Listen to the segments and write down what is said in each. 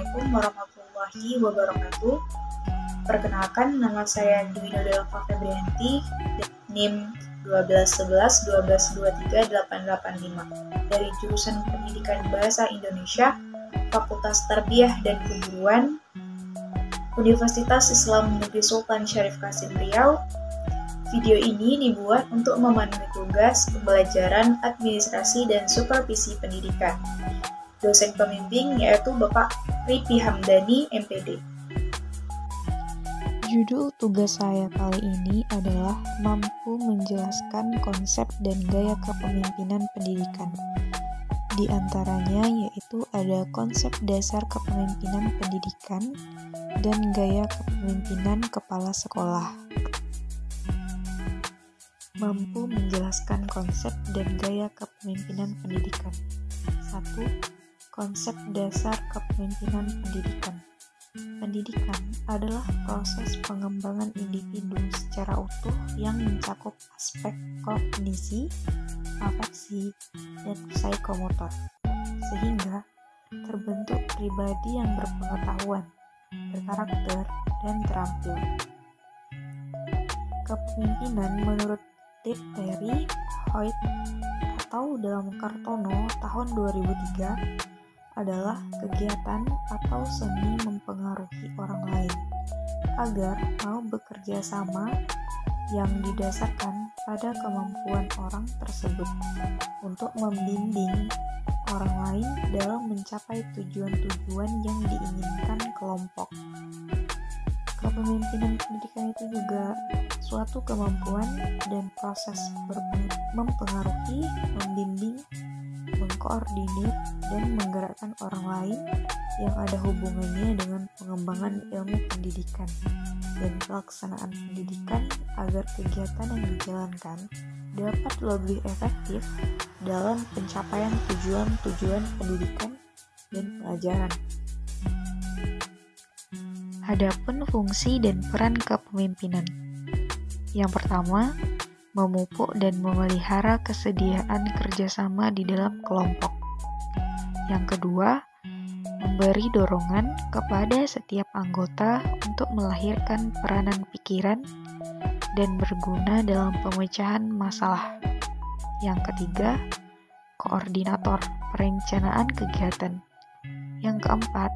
Assalamualaikum warahmatullahi wabarakatuh. Perkenalkan, nama saya Dwi Nodela Febrianti, NIM 1211-1223-885 dari jurusan Pendidikan Bahasa Indonesia, Fakultas Tarbiyah dan Keguruan, Universitas Islam Negeri Sultan Syarif Qasim Riau. Video ini dibuat untuk memenuhi tugas pembelajaran administrasi dan supervisi pendidikan. Dosen pembimbing yaitu Bapak Ripi Hamdani, MPD. Judul tugas saya kali ini adalah mampu menjelaskan konsep dan gaya kepemimpinan pendidikan. Di antaranya yaitu ada konsep dasar kepemimpinan pendidikan dan gaya kepemimpinan kepala sekolah. Mampu menjelaskan konsep dan gaya kepemimpinan pendidikan. 1. Konsep dasar kepemimpinan pendidikan. Pendidikan adalah proses pengembangan individu secara utuh yang mencakup aspek kognisi, afeksi, dan psikomotor, sehingga terbentuk pribadi yang berpengetahuan, berkarakter, dan terampil. Kepemimpinan menurut Terry Hoyt atau dalam Kartono tahun 2003 adalah kegiatan atau seni mempengaruhi orang lain agar mau bekerja sama yang didasarkan pada kemampuan orang tersebut untuk membimbing orang lain dalam mencapai tujuan-tujuan yang diinginkan kelompok. Kepemimpinan pendidikan itu juga suatu kemampuan dan proses mempengaruhi, membimbing, mengkoordinir, dan menggerakkan orang lain yang ada hubungannya dengan pengembangan ilmu pendidikan dan pelaksanaan pendidikan agar kegiatan yang dijalankan dapat lebih efektif dalam pencapaian tujuan-tujuan pendidikan dan pelajaran. Adapun fungsi dan peran kepemimpinan. Yang pertama, memupuk dan memelihara kesediaan kerjasama di dalam kelompok. Yang kedua, memberi dorongan kepada setiap anggota untuk melahirkan peranan pikiran dan berguna dalam pemecahan masalah. Yang ketiga, koordinator perencanaan kegiatan. Yang keempat,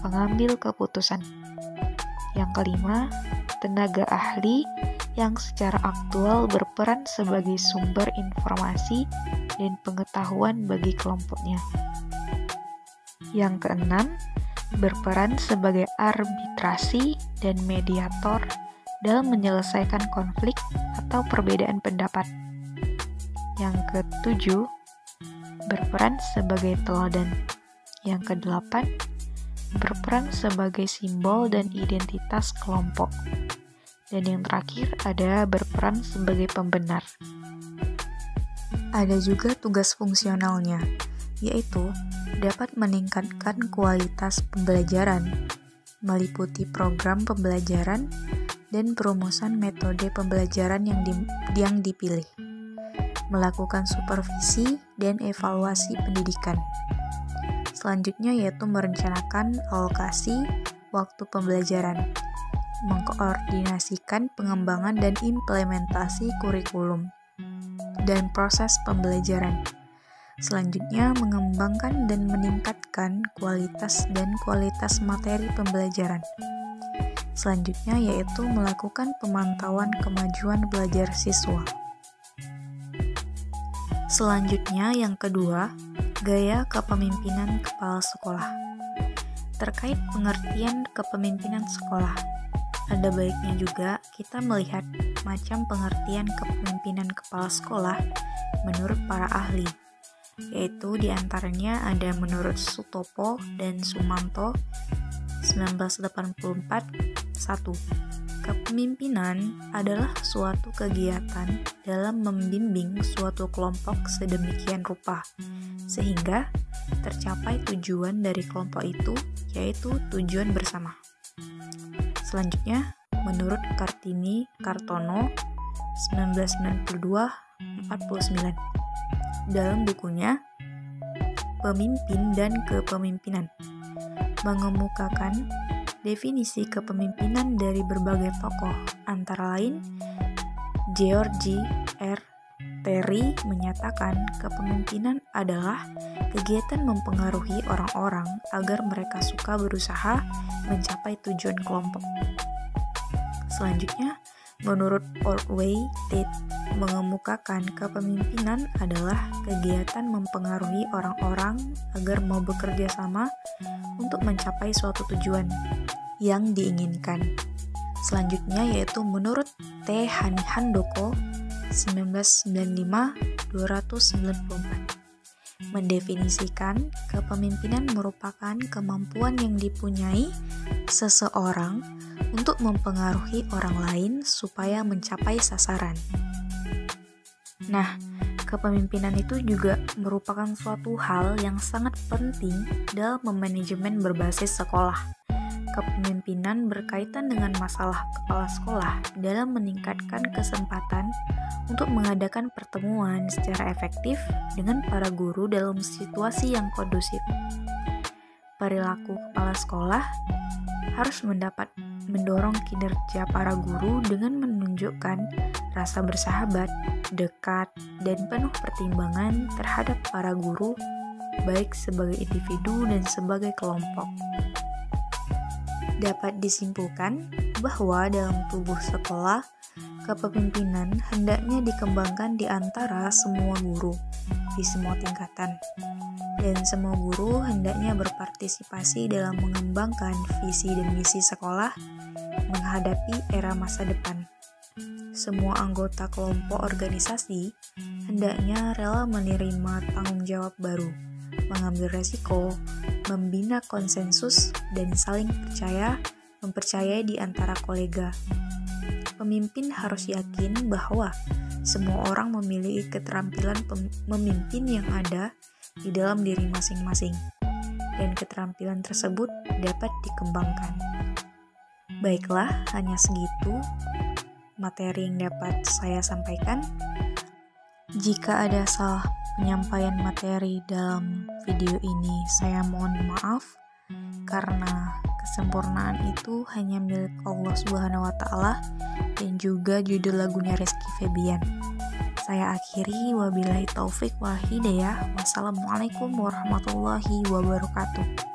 pengambil keputusan. Yang kelima, tenaga ahli yang secara aktual berperan sebagai sumber informasi dan pengetahuan bagi kelompoknya. Yang keenam, berperan sebagai arbitrasi dan mediator dalam menyelesaikan konflik atau perbedaan pendapat. Yang ketujuh, berperan sebagai teladan. Yang kedelapan, berperan sebagai simbol dan identitas kelompok. Dan yang terakhir ada berperan sebagai pembenar. Ada juga tugas fungsionalnya, yaitu dapat meningkatkan kualitas pembelajaran, meliputi program pembelajaran, dan perumusan metode pembelajaran yang dipilih, melakukan supervisi dan evaluasi pendidikan. Selanjutnya yaitu merencanakan alokasi waktu pembelajaran, mengkoordinasikan pengembangan dan implementasi kurikulum, dan proses pembelajaran. Selanjutnya, mengembangkan dan meningkatkan kualitas materi pembelajaran. Selanjutnya yaitu melakukan pemantauan kemajuan belajar siswa. Selanjutnya yang kedua, gaya kepemimpinan kepala sekolah. Terkait pengertian kepemimpinan sekolah, ada baiknya juga kita melihat macam pengertian kepemimpinan kepala sekolah menurut para ahli, yaitu diantaranya ada menurut Sutopo dan Sumanto 1984. 1. Kepemimpinan adalah suatu kegiatan dalam membimbing suatu kelompok sedemikian rupa sehingga tercapai tujuan dari kelompok itu, yaitu tujuan bersama. Selanjutnya, menurut Kartini Kartono 1992-49 dalam bukunya Pemimpin dan Kepemimpinan, mengemukakan definisi kepemimpinan dari berbagai tokoh, antara lain George R. Terry menyatakan kepemimpinan adalah kegiatan mempengaruhi orang-orang agar mereka suka berusaha mencapai tujuan kelompok. Selanjutnya, menurut Ordway Tate mengemukakan kepemimpinan adalah kegiatan mempengaruhi orang-orang agar mau bekerja sama untuk mencapai suatu tujuan yang diinginkan. Selanjutnya yaitu menurut T. Handoko 1995-294 mendefinisikan kepemimpinan merupakan kemampuan yang dipunyai seseorang untuk mempengaruhi orang lain supaya mencapai sasaran. Nah, kepemimpinan itu juga merupakan suatu hal yang sangat penting dalam manajemen berbasis sekolah. Kepemimpinan berkaitan dengan masalah kepala sekolah dalam meningkatkan kesempatan untuk mengadakan pertemuan secara efektif dengan para guru dalam situasi yang kondusif. Perilaku kepala sekolah harus mendorong kinerja para guru dengan menunjukkan rasa bersahabat, dekat, dan penuh pertimbangan terhadap para guru, baik sebagai individu dan sebagai kelompok. Dapat disimpulkan bahwa dalam tubuh sekolah, kepemimpinan hendaknya dikembangkan di antara semua guru, di semua tingkatan. Dan semua guru hendaknya berpartisipasi dalam mengembangkan visi dan misi sekolah menghadapi era masa depan. Semua anggota kelompok organisasi hendaknya rela menerima tanggung jawab baru, mengambil resiko, membina konsensus, dan saling mempercayai di antara kolega. Pemimpin harus yakin bahwa semua orang memiliki keterampilan memimpin yang ada di dalam diri masing-masing, dan keterampilan tersebut dapat dikembangkan. Baiklah, hanya segitu materi yang dapat saya sampaikan. Jika ada salah penyampaian materi dalam video ini, saya mohon maaf karena kesempurnaan itu hanya milik Allah Subhanahu wa Ta'ala dan juga judul lagunya Rizky Febian. Saya akhiri, wabillahi taufik wal hidayah. Wassalamualaikum warahmatullahi wabarakatuh.